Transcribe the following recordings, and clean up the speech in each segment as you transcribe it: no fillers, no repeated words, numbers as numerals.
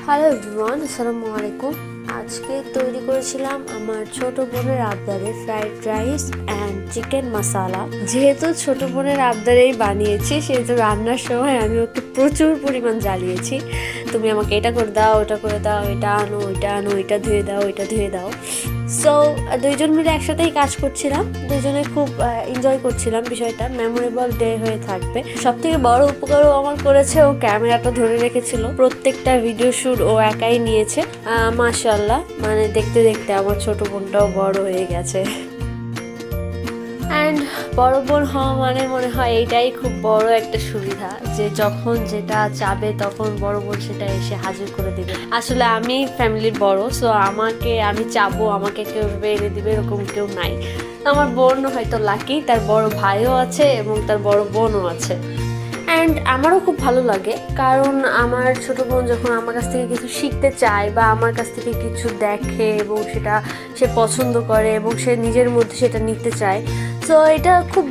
Hello everyone, আসসালামু আলাইকুম। আজকে তৈরি করেছিলাম আমার ছোট বোনের আবদারে ফ্রাইড রাইস অ্যান্ড চিকেন মশালা। যেহেতু ছোট বোনের আবদারেই বানিয়েছি, সেহেতু রান্নার সময় আমি ওকে প্রচুর পরিমাণ জ্বালিয়েছি। তুমি আমাকে এটা করে দাও, ওটা করে দাও, এটা আনো, ওইটা আনো, এটা ধুয়ে দাও, ওইটা ধুয়ে দাও। সো দুইজন মিলে একসাথেই কাজ করছিলাম, দুজনে খুব এনজয় করছিলাম। বিষয়টা মেমোরেবল ডে হয়ে থাকবে। সব থেকে বড় উপকারও আমার করেছে, ও ক্যামেরাটা ধরে রেখেছিল। প্রত্যেকটা ভিডিও শুট ও একাই নিয়েছে। মাশাআল্লাহ, মানে দেখতে দেখতে আমার ছোট বোনটাও বড় হয়ে গেছে। অ্যান্ড বড় বোন হওয়া মানে মনে হয় এইটাই খুব বড় একটা সুবিধা, যে যখন যেটা চাবে তখন বড় বোন সেটা এসে হাজির করে দিবে। আসলে আমি ফ্যামিলির বড়, সো আমি চাবো আমাকে কেউ এনে দিবে এরকম কেউ নাই। আমার বোন হয়তো লাকি, তার বড় ভাইও আছে এবং তার বড় বোনও আছে। অ্যান্ড আমারও খুব ভালো লাগে, কারণ আমার ছোট বোন যখন আমার কাছ থেকে কিছু শিখতে চায় বা আমার কাছ থেকে কিছু দেখে এবং সেটা সে পছন্দ করে এবং সে নিজের মধ্যে সেটা নিতে চায়, তো এটা খুব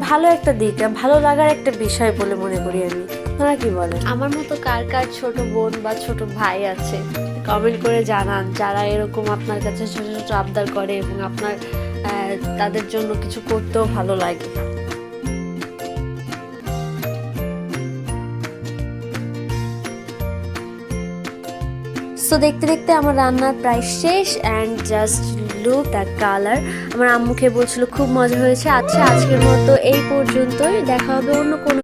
ভালো একটা দিক, ভালো লাগার একটা বিষয় বলে মনে করি আমি। আপনারা কি বলেন? আমার মতো কার কার ছোট বোন বা ছোট ভাই আছে কমেন্ট করে জানান, যারা এরকম আপনার কাছে ছোট ছোট আবদার করে এবং আপনার তাদের জন্য কিছু করতেও ভালো লাগে। সো দেখতে দেখতে আমার রান্নার প্রায় শেষ। And just look the colour. আমার আম্মুকে বলছিল খুব মজা হয়েছে। আচ্ছা, আজকের মতো এই পর্যন্তই। দেখা হবে অন্য কোনো